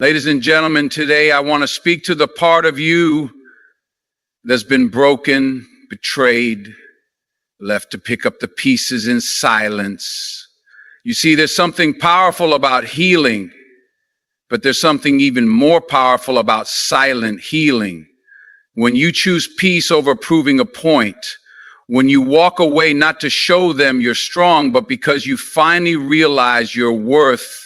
Ladies and gentlemen, today I want to speak to the part of you that's been broken, betrayed, left to pick up the pieces in silence. You see, there's something powerful about healing, but there's something even more powerful about silent healing. When you choose peace over proving a point, when you walk away not to show them you're strong, but because you finally realize your worth.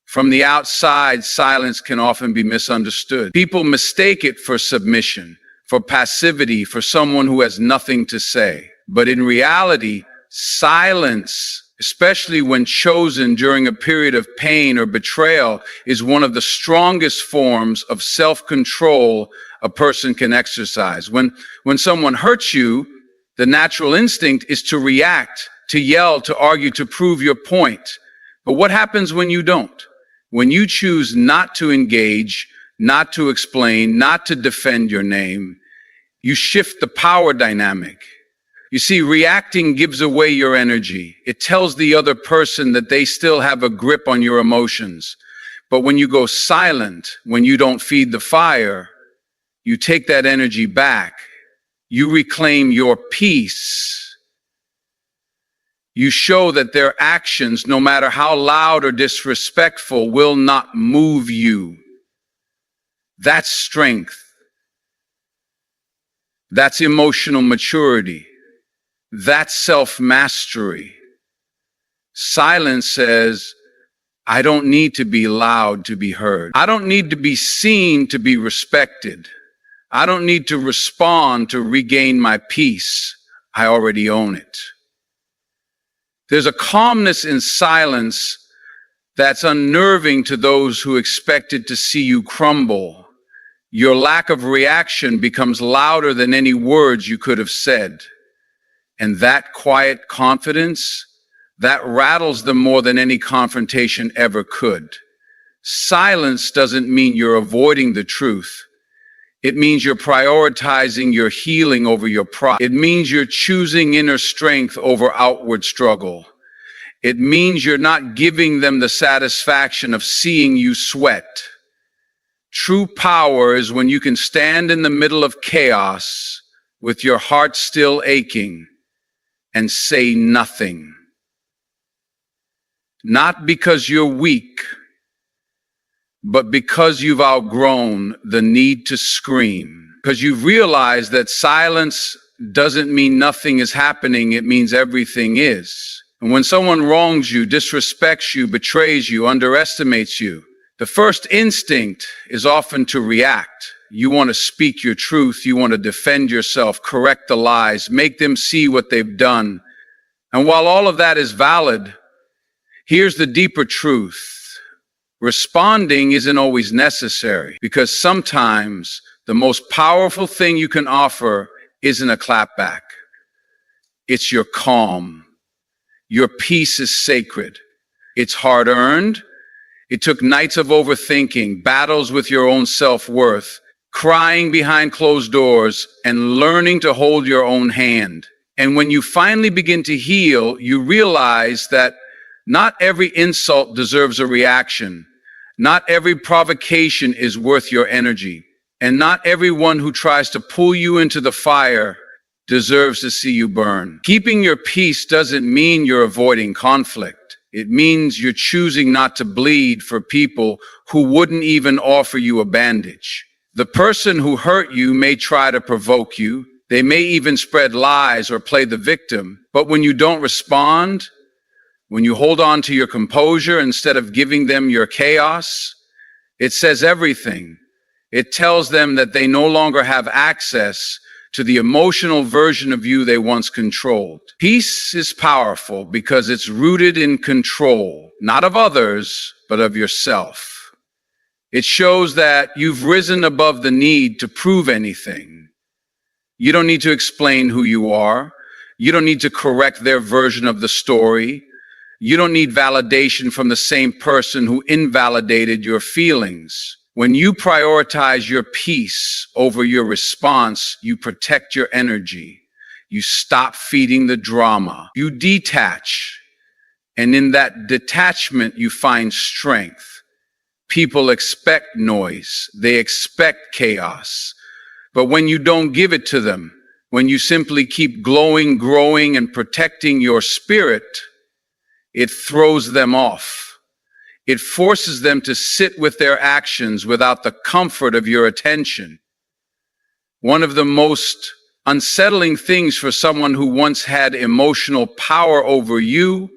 From the outside, silence can often be misunderstood. People mistake it for submission, for passivity, for someone who has nothing to say. But in reality, silence, especially when chosen during a period of pain or betrayal, is one of the strongest forms of self-control a person can exercise. When someone hurts you, the natural instinct is to react, to yell, to argue, to prove your point. But what happens when you don't? When you choose not to engage, not to explain, not to defend your name, you shift the power dynamic. You see, reacting gives away your energy. It tells the other person that they still have a grip on your emotions. But when you go silent, when you don't feed the fire, you take that energy back. You reclaim your peace. You show that their actions, no matter how loud or disrespectful, will not move you. That's strength. That's emotional maturity. That's self-mastery. Silence says, I don't need to be loud to be heard. I don't need to be seen to be respected. I don't need to respond to regain my peace. I already own it. There's a calmness in silence that's unnerving to those who expected to see you crumble. Your lack of reaction becomes louder than any words you could have said. And that quiet confidence, that rattles them more than any confrontation ever could. Silence doesn't mean you're avoiding the truth. It means you're prioritizing your healing over your pride. It means you're choosing inner strength over outward struggle. It means you're not giving them the satisfaction of seeing you sweat. True power is when you can stand in the middle of chaos with your heart still aching and say nothing. Not because you're weak, but because you've outgrown the need to scream. Because you've realized that silence doesn't mean nothing is happening, it means everything is. And when someone wrongs you, disrespects you, betrays you, underestimates you, the first instinct is often to react. You want to speak your truth, you want to defend yourself, correct the lies, make them see what they've done. And while all of that is valid, here's the deeper truth. Responding isn't always necessary, because sometimes the most powerful thing you can offer isn't a clapback. It's your calm. Your peace is sacred. It's hard-earned. It took nights of overthinking, battles with your own self-worth, crying behind closed doors, and learning to hold your own hand. And when you finally begin to heal, you realize that not every insult deserves a reaction. Not every provocation is worth your energy. And not everyone who tries to pull you into the fire deserves to see you burn. Keeping your peace doesn't mean you're avoiding conflict. It means you're choosing not to bleed for people who wouldn't even offer you a bandage. The person who hurt you may try to provoke you. They may even spread lies or play the victim. But when you don't respond, when you hold on to your composure instead of giving them your chaos, it says everything. It tells them that they no longer have access to the emotional version of you they once controlled. Peace is powerful because it's rooted in control, not of others, but of yourself. It shows that you've risen above the need to prove anything. You don't need to explain who you are. You don't need to correct their version of the story. You don't need validation from the same person who invalidated your feelings. When you prioritize your peace over your response, you protect your energy. You stop feeding the drama. You detach. And in that detachment, you find strength. People expect noise. They expect chaos. But when you don't give it to them, when you simply keep glowing, growing, and protecting your spirit, it throws them off. It forces them to sit with their actions without the comfort of your attention. One of the most unsettling things for someone who once had emotional power over you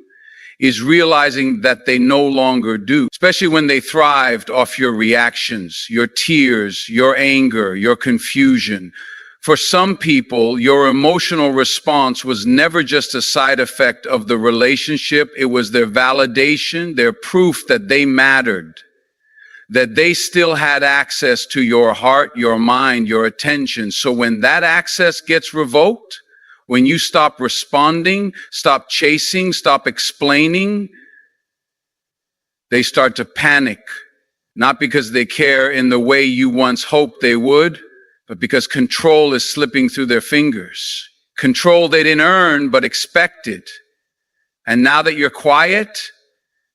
is realizing that they no longer do, especially when they thrived off your reactions, your tears, your anger, your confusion. For some people, your emotional response was never just a side effect of the relationship. It was their validation, their proof that they mattered, that they still had access to your heart, your mind, your attention. So when that access gets revoked, when you stop responding, stop chasing, stop explaining, they start to panic, not because they care in the way you once hoped they would, but because control is slipping through their fingers. Control they didn't earn, but expected. And now that you're quiet,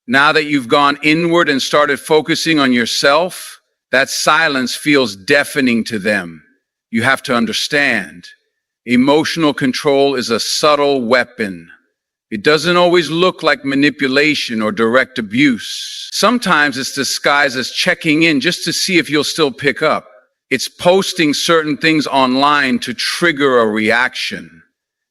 now that you've gone inward and started focusing on yourself, that silence feels deafening to them. You have to understand, emotional control is a subtle weapon. It doesn't always look like manipulation or direct abuse. Sometimes it's disguised as checking in just to see if you'll still pick up. It's posting certain things online to trigger a reaction.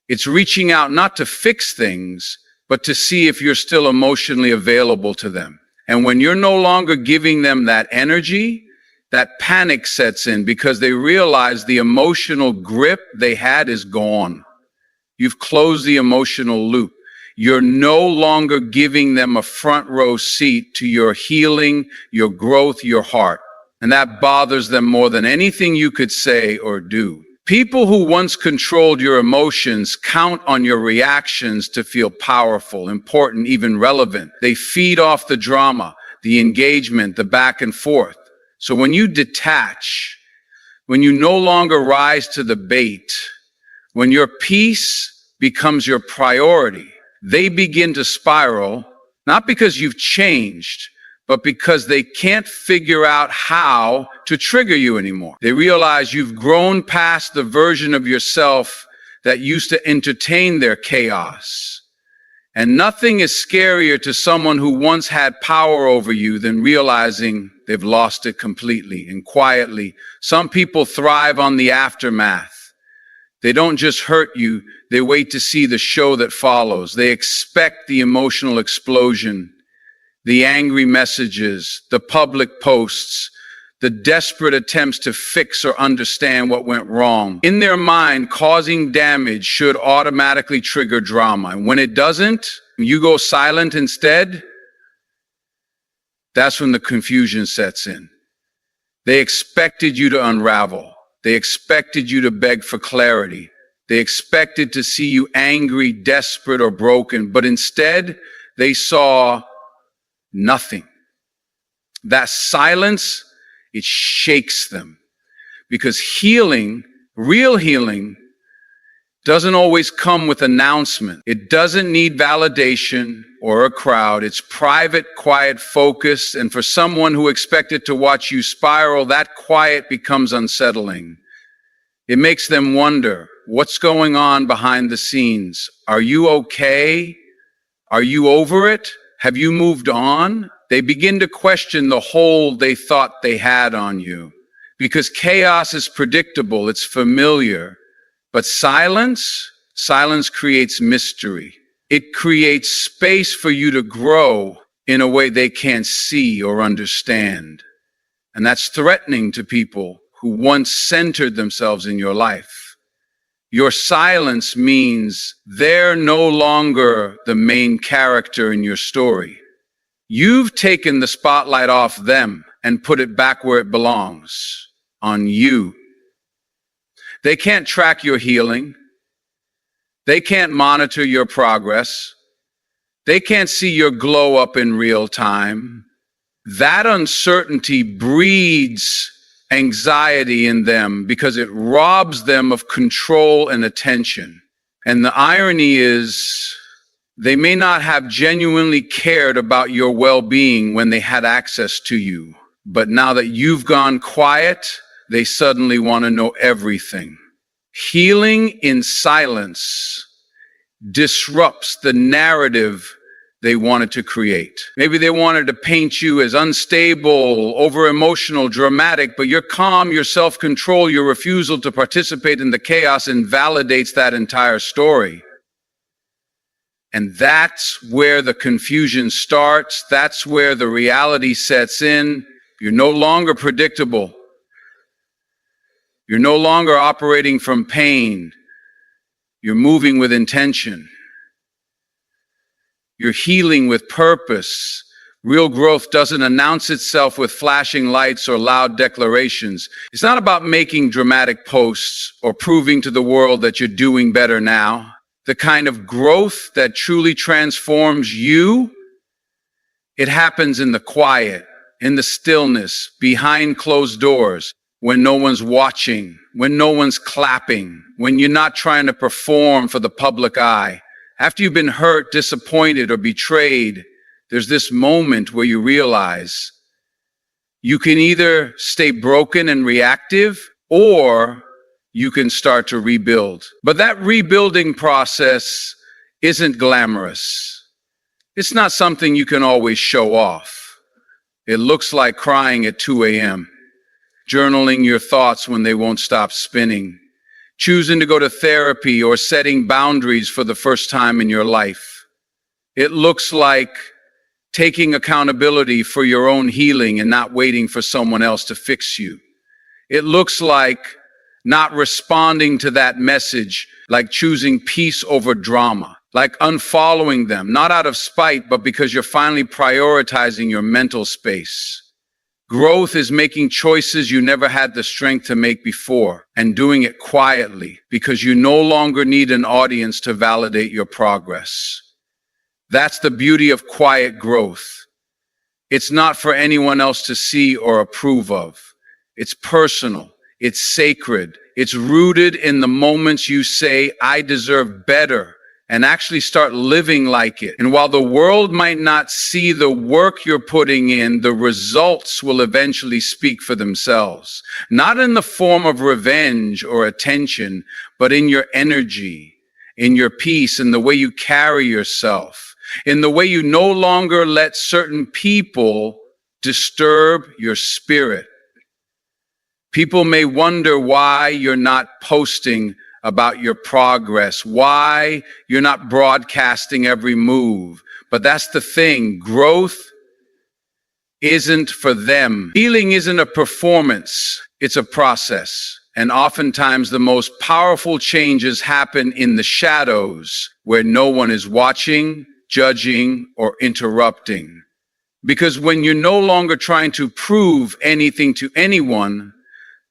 It's reaching out not to fix things, but to see if you're still emotionally available to them. And when you're no longer giving them that energy, that panic sets in because they realize the emotional grip they had is gone. You've closed the emotional loop. You're no longer giving them a front row seat to your healing, your growth, your heart. And that bothers them more than anything you could say or do. People who once controlled your emotions count on your reactions to feel powerful, important, even relevant. They feed off the drama, the engagement, the back and forth. So when you detach, when you no longer rise to the bait, when your peace becomes your priority, they begin to spiral, not because you've changed, but because they can't figure out how to trigger you anymore. They realize you've grown past the version of yourself that used to entertain their chaos. And nothing is scarier to someone who once had power over you than realizing they've lost it completely. And quietly, some people thrive on the aftermath. They don't just hurt you, they wait to see the show that follows. They expect the emotional explosion, the angry messages, the public posts, the desperate attempts to fix or understand what went wrong. In their mind, causing damage should automatically trigger drama. And when it doesn't, you go silent instead, that's when the confusion sets in. They expected you to unravel. They expected you to beg for clarity. They expected to see you angry, desperate, or broken, but instead, they saw nothing. That silence, it shakes them. Because healing, real healing, doesn't always come with announcement. It doesn't need validation or a crowd. It's private, quiet focus. And for someone who expected to watch you spiral, that quiet becomes unsettling. It makes them wonder, what's going on behind the scenes? Are you okay? Are you over it? Have you moved on? They begin to question the hold they thought they had on you. Because chaos is predictable, it's familiar. But silence creates mystery. It creates space for you to grow in a way they can't see or understand. And that's threatening to people who once centered themselves in your life. Your silence means they're no longer the main character in your story. You've taken the spotlight off them and put it back where it belongs, on you. They can't track your healing. They can't monitor your progress. They can't see your glow up in real time. That uncertainty breeds anxiety in them because it robs them of control and attention. And the irony is, they may not have genuinely cared about your well-being when they had access to you. But now that you've gone quiet, they suddenly want to know everything. Healing in silence disrupts the narrative they wanted to create. Maybe they wanted to paint you as unstable, over-emotional, dramatic, but your calm, your self-control, your refusal to participate in the chaos invalidates that entire story. And that's where the confusion starts. That's where the reality sets in. You're no longer predictable. You're no longer operating from pain. You're moving with intention. You're healing with purpose. Real growth doesn't announce itself with flashing lights or loud declarations. It's not about making dramatic posts or proving to the world that you're doing better now. The kind of growth that truly transforms you, it happens in the quiet, in the stillness, behind closed doors, when no one's watching, when no one's clapping, when you're not trying to perform for the public eye. After you've been hurt, disappointed, or betrayed, there's this moment where you realize you can either stay broken and reactive, or you can start to rebuild. But that rebuilding process isn't glamorous. It's not something you can always show off. It looks like crying at 2 a.m., journaling your thoughts when they won't stop spinning, choosing to go to therapy, or setting boundaries for the first time in your life. It looks like taking accountability for your own healing and not waiting for someone else to fix you. It looks like not responding to that message, like choosing peace over drama, like unfollowing them, not out of spite, but because you're finally prioritizing your mental space. Growth is making choices you never had the strength to make before, and doing it quietly because you no longer need an audience to validate your progress. That's the beauty of quiet growth. It's not for anyone else to see or approve of. It's personal. It's sacred. It's rooted in the moments you say, I deserve better, and actually start living like it. And while the world might not see the work you're putting in, the results will eventually speak for themselves. Not in the form of revenge or attention, but in your energy, in your peace, in the way you carry yourself, in the way you no longer let certain people disturb your spirit. People may wonder why you're not posting about your progress, why you're not broadcasting every move. But that's the thing. Growth isn't for them. Healing isn't a performance. It's a process. And oftentimes the most powerful changes happen in the shadows, where no one is watching, judging, or interrupting. Because when you're no longer trying to prove anything to anyone,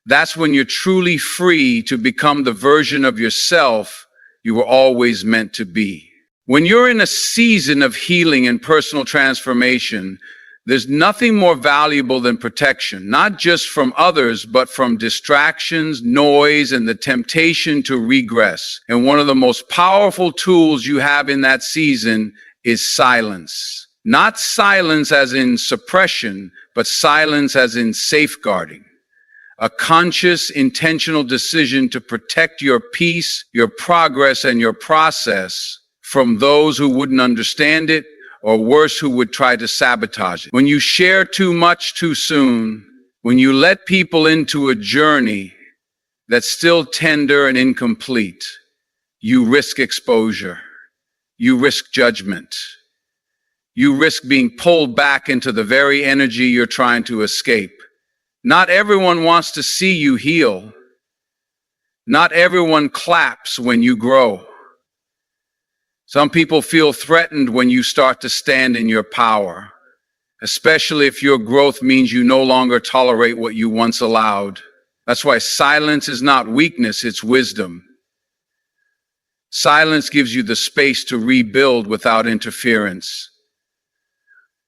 that's when you're truly free to become the version of yourself you were always meant to be. When you're in a season of healing and personal transformation, there's nothing more valuable than protection, not just from others, but from distractions, noise, and the temptation to regress. And one of the most powerful tools you have in that season is silence. Not silence as in suppression, but silence as in safeguarding. A conscious, intentional decision to protect your peace, your progress, and your process from those who wouldn't understand it, or worse, who would try to sabotage it. When you share too much too soon, when you let people into a journey that's still tender and incomplete, you risk exposure. You risk judgment. You risk being pulled back into the very energy you're trying to escape. Not everyone wants to see you heal. Not everyone claps when you grow. Some people feel threatened when you start to stand in your power, especially if your growth means you no longer tolerate what you once allowed. That's why silence is not weakness, it's wisdom. Silence gives you the space to rebuild without interference.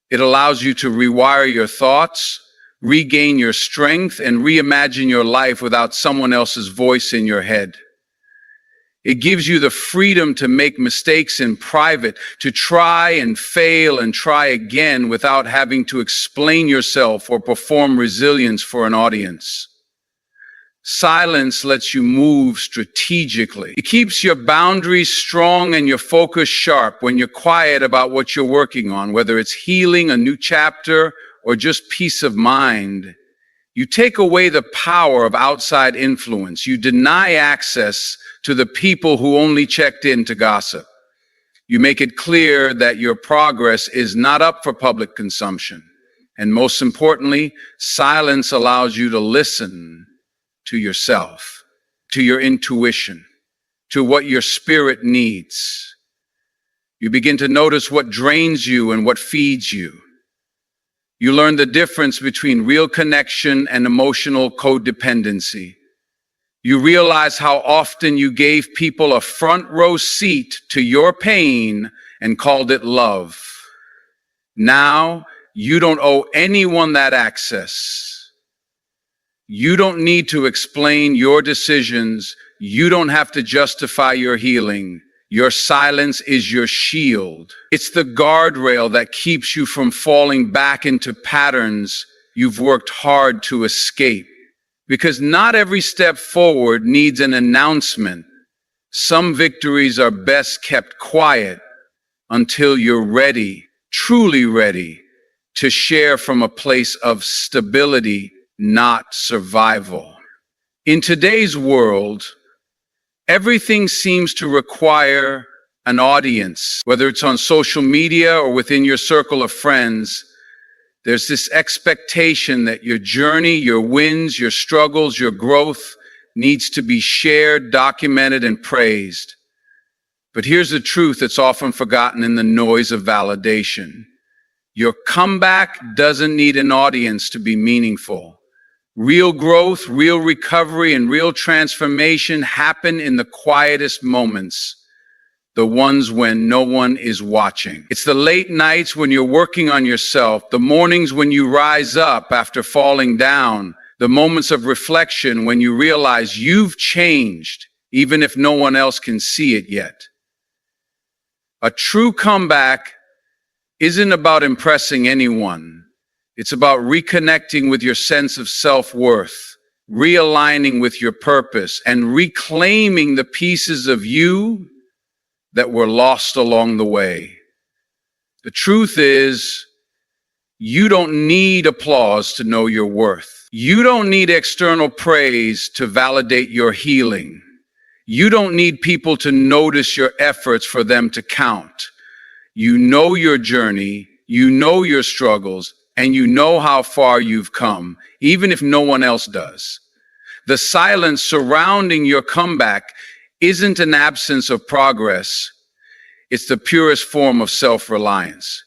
It allows you to rewire your thoughts, regain your strength, and reimagine your life without someone else's voice in your head. It gives you the freedom to make mistakes in private, to try and fail and try again without having to explain yourself or perform resilience for an audience. Silence lets you move strategically. It keeps your boundaries strong and your focus sharp when you're quiet about what you're working on, whether it's healing, a new chapter, or just peace of mind. You take away the power of outside influence. You deny access to the people who only checked in to gossip. You make it clear that your progress is not up for public consumption. And most importantly, silence allows you to listen to yourself, to your intuition, to what your spirit needs. You begin to notice what drains you and what feeds you. You learn the difference between real connection and emotional codependency. You realize how often you gave people a front row seat to your pain and called it love. Now, you don't owe anyone that access. You don't need to explain your decisions. You don't have to justify your healing. Your silence is your shield. It's the guardrail that keeps you from falling back into patterns you've worked hard to escape. Because not every step forward needs an announcement. Some victories are best kept quiet until you're ready, truly ready, to share from a place of stability, not survival. In today's world, everything seems to require an audience, whether it's on social media or within your circle of friends. There's this expectation that your journey, your wins, your struggles, your growth needs to be shared, documented, and praised. But here's the truth that's often forgotten in the noise of validation. Your comeback doesn't need an audience to be meaningful. Real growth, real recovery, and real transformation happen in the quietest moments, the ones when no one is watching. It's the late nights when you're working on yourself, the mornings when you rise up after falling down, the moments of reflection when you realize you've changed, even if no one else can see it yet. A true comeback isn't about impressing anyone. It's about reconnecting with your sense of self-worth, realigning with your purpose, and reclaiming the pieces of you that were lost along the way. The truth is, you don't need applause to know your worth. You don't need external praise to validate your healing. You don't need people to notice your efforts for them to count. You know your journey, you know your struggles, and you know how far you've come, even if no one else does. The silence surrounding your comeback isn't an absence of progress. It's the purest form of self-reliance.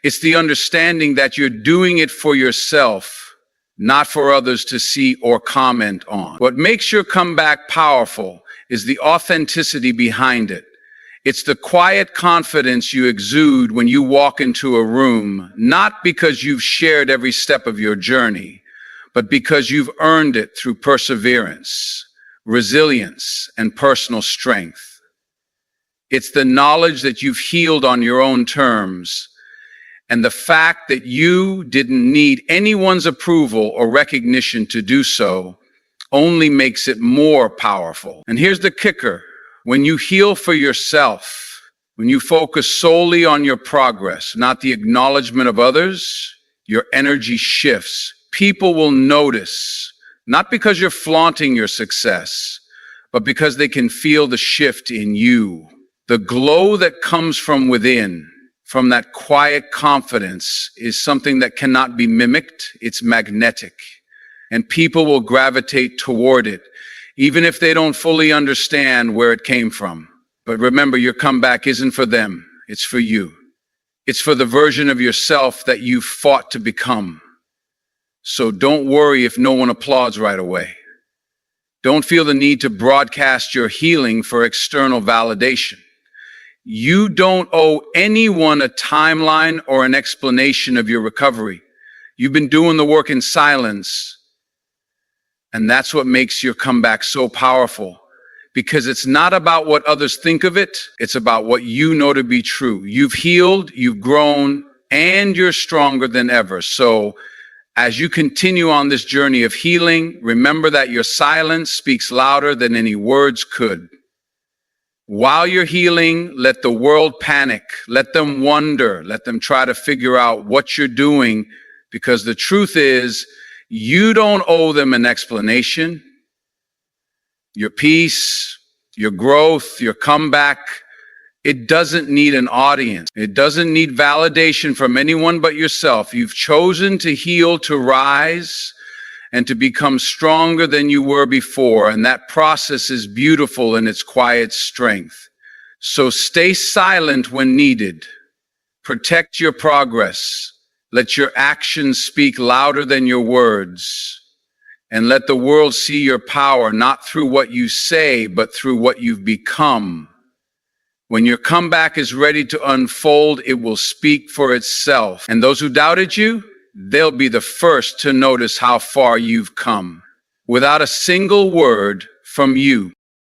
It's the understanding that you're doing it for yourself, not for others to see or comment on. What makes your comeback powerful is the authenticity behind it. It's the quiet confidence you exude when you walk into a room, not because you've shared every step of your journey, but because you've earned it through perseverance, resilience, and personal strength. It's the knowledge that you've healed on your own terms, and the fact that you didn't need anyone's approval or recognition to do so only makes it more powerful. And here's the kicker. When you heal for yourself, when you focus solely on your progress, not the acknowledgement of others, your energy shifts. People will notice, not because you're flaunting your success, but because they can feel the shift in you. The glow that comes from within, from that quiet confidence, is something that cannot be mimicked. It's magnetic, and people will gravitate toward it, even if they don't fully understand where it came from. But remember, your comeback isn't for them, it's for you. It's for the version of yourself that you fought to become. So don't worry if no one applauds right away. Don't feel the need to broadcast your healing for external validation. You don't owe anyone a timeline or an explanation of your recovery. You've been doing the work in silence. And that's what makes your comeback so powerful, because it's not about what others think of it. It's about what you know to be true. You've healed, you've grown, and you're stronger than ever. So as you continue on this journey of healing, remember that your silence speaks louder than any words could. While you're healing, let the world panic. Let them wonder. Let them try to figure out what you're doing, because the truth is, you don't owe them an explanation. Your peace, your growth, your comeback, it doesn't need an audience. It doesn't need validation from anyone but yourself. You've chosen to heal, to rise, and to become stronger than you were before. And that process is beautiful in its quiet strength. So stay silent when needed. Protect your progress. Let your actions speak louder than your words. And let the world see your power, not through what you say, but through what you've become. When your comeback is ready to unfold, it will speak for itself. And those who doubted you, they'll be the first to notice how far you've come. Without a single word from you,